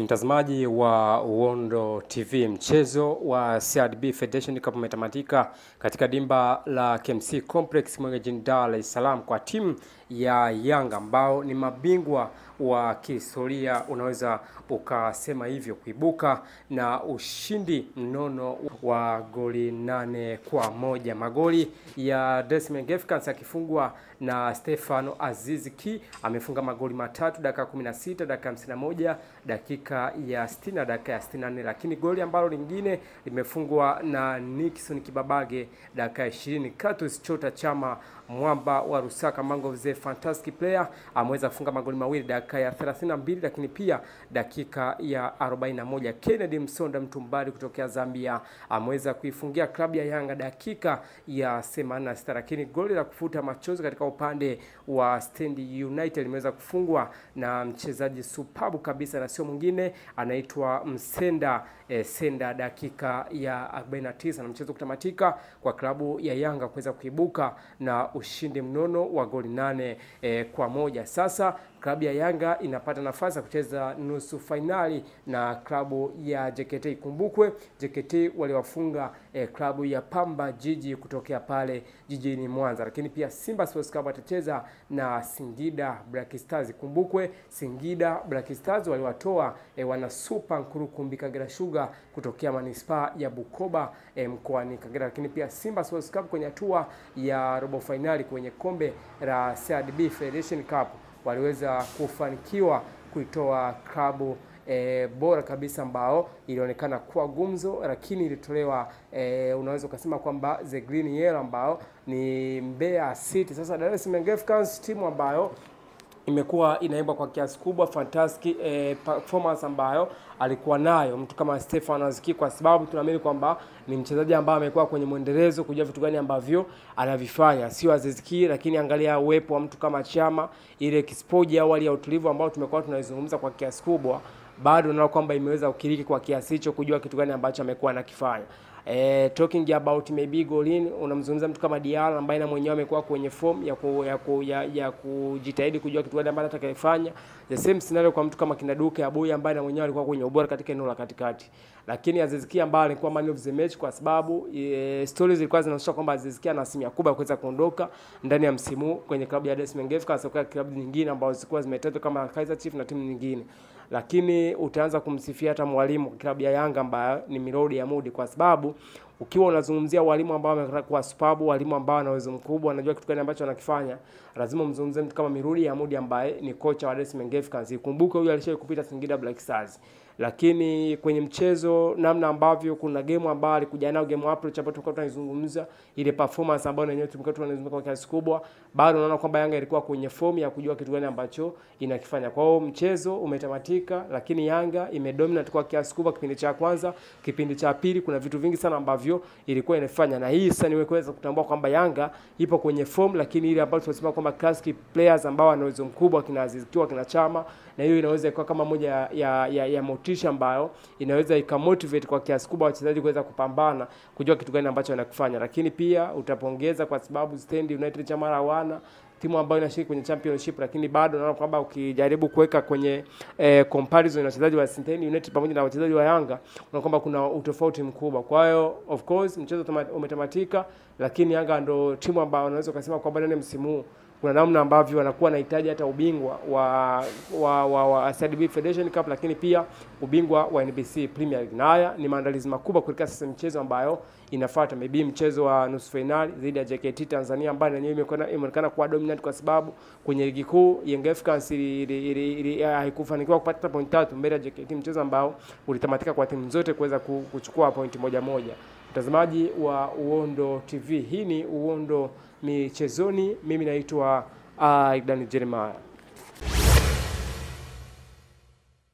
Mtazamaji wa Uondo TV, mchezo wa CRDB Federation Cup umetamatika katika dimba la KMC Complex jijini Dar es Salaam kwa timu ya Yanga ambao ni mabingwa wa kihistoria, unaweza ukasema hivyo, kuibuka na ushindi mnono wa goli 8-1. Magoli ya Desmond Gefkans akifungwa na Stefano Aziz Ki, amefunga magoli matatu dakika 16, dakika 51, dakika ya 60 na dakika ya 64, lakini goli ambalo lingine limefungwa na Nixon Kibabage dakika 20. Katus Chota Chama mwamba wa Rusaka Mango the fantastic player ameweza kufunga magoli mawili dakika ya 32, lakini pia dakika ya 41. Kennedy Msonda Mtumbali kutokea Zambia ameweza kuifungia klabu ya Yanga dakika ya 86, lakini goli la kufuta machozi katika upande wa Stand United limeweza kufungwa na mchezaji superb kabisa na sio mwingine, anaitwa Msenda Senda dakika ya 49, na mchezo kutamatika kwa klabu ya Yanga kuweza kuibuka na ushindi mnono wa goli 8-1. Sasa klabu ya Yanga inapata nafasi ya kucheza nusu finali na klabu ya JKT. Ikumbukwe JKT waliwafunga klabu ya Pamba Jiji kutokea pale jijini Mwanza, lakini pia Simba Sports Club watacheza na Singida Black Stars. Ikumbukwe Singida Black Stars waliwatoa wana Super Nkurukumbi Kagera Sugar kutokea manispaa ya Bukoba mkoani Kagera, lakini pia Simba Sports Club kwenye hatua ya robo finali kwenye kombe la CRDB Federation Cup waliweza kufanikiwa kuitoa klabu bora kabisa ambao ilionekana kuwa gumzo, lakini ilitolewa unaweza ukasema kwamba the green yellow ambao ni Mbeya City. Sasa Dar es Salaam Gefkans, timu ambayo imekuwa inaimba kwa kiasi kubwa fantastic performance ambayo alikuwa nayo mtu kama Stefano Aziki, kwa sababu tunaamini kwamba ni mchezaji ambaye amekuwa kwenye mwendelezo kujua vitu gani ambavyo anavifanya, sio Aziki, lakini angalia uwepo wa mtu kama Chama, ile exposure au ya utulivu ambao tumekuwa tunaizungumza kwa kiasi kubwa, bado naona kwamba imeweza kukiriki kwa kiasi hicho kujua kitu gani ambacho amekuwa anakifanya. Talking about maybe golini, unamzungumza mtu kama Diallo ambaye na mwenyewe amekuwa kwenye form ya kujitahidi kujua kitu gani ambacho atakayofanya. The same scenario kwa mtu kama Kinaduke Abuya ambaye na mwenyewe alikuwa kwenye ubora katika eneo la katikati, lakini Aziz Ki ambaye alikuwa man of the match kwa sababu stories zilikuwa zinaonyesha kwamba Aziz Ki ana asilimia kubwa ya kuweza kuondoka ndani ya msimu kwenye klabu ya Desmond Gefkans kwa klabu nyingine ambazo zilikuwa zimetajwa kama Kaizer Chiefs na timu nyingine. Lakini utaanza kumsifia hata mwalimu kwa klabu ya Yanga ambaye ni Mirodi ya Mudi, kwa sababu ukiwa unazungumzia walimu ambao wamekuwa superb, walimu ambao wana uwezo mkubwa, wanajua kitu gani ambacho wanakifanya, lazima mzungumzie mtu kama Mirodi ya Mudi ambaye ni kocha wa Desmond Gefkans. Ikumbuke huyu alishawahi kupita Singida Black Stars, lakini kwenye mchezo namna ambavyo kuna game ambayo alikuja nayo, game approach ambayo tulikuwa tunazungumza, ile performance ambayo wenyewe tumekuwa tunazungumza kwa kiasi kubwa, bado unaona kwamba Yanga ilikuwa kwenye form ya kujua kitu gani ambacho inakifanya. Kwa hiyo mchezo umetamatika, lakini Yanga imedominate kwa kiasi kubwa kipindi cha kwanza. Kipindi cha pili kuna vitu vingi sana ambavyo ilikuwa inafanya, na hii sasa niweza kutambua kwamba Yanga ipo kwenye form, lakini ile ambayo tunasema kwamba classic players ambao wana uwezo mkubwa, kina Aziz Ki, kina Chama, na hiyo inaweza ikawa kama moja ya motisha ambayo inaweza ikamotivate kwa kiasi kubwa wachezaji kuweza kupambana kujua kitu gani ambacho wanakifanya. Lakini pia utapongeza kwa sababu Stand United chama wana timu ambayo inashiriki kwenye championship, lakini bado naona kwamba ukijaribu kuweka kwenye comparison na wachezaji wa Stand United pamoja na wachezaji wa Yanga, unaona kwamba kuna utofauti mkubwa. Kwa hiyo of course mchezo umetamatika, lakini Yanga ndo timu ambayo unaweza kusema kwamba ndani msimu huu kuna namna ambavyo wanakuwa wanahitaji hata ubingwa wa CRDB Federation Cup, lakini pia ubingwa wa NBC Premier League. Na haya ni maandalizi makubwa kuelekea sasa mchezo ambayo inafuata, maybe mchezo wa nusu finali dhidi ya JKT Tanzania ambayo yenyewe imeonekana kuwa dominant, kwa sababu kwenye ligi kuu Young Africans haikufanikiwa kupata point 3 mbele ya JKT, mchezo ambao ulitamatika kwa timu zote kuweza kuchukua point moja. Mtazamaji wa Uondo TV, hii ni Uondo Michezoni, mimi naitwa Aidan Jeremiah.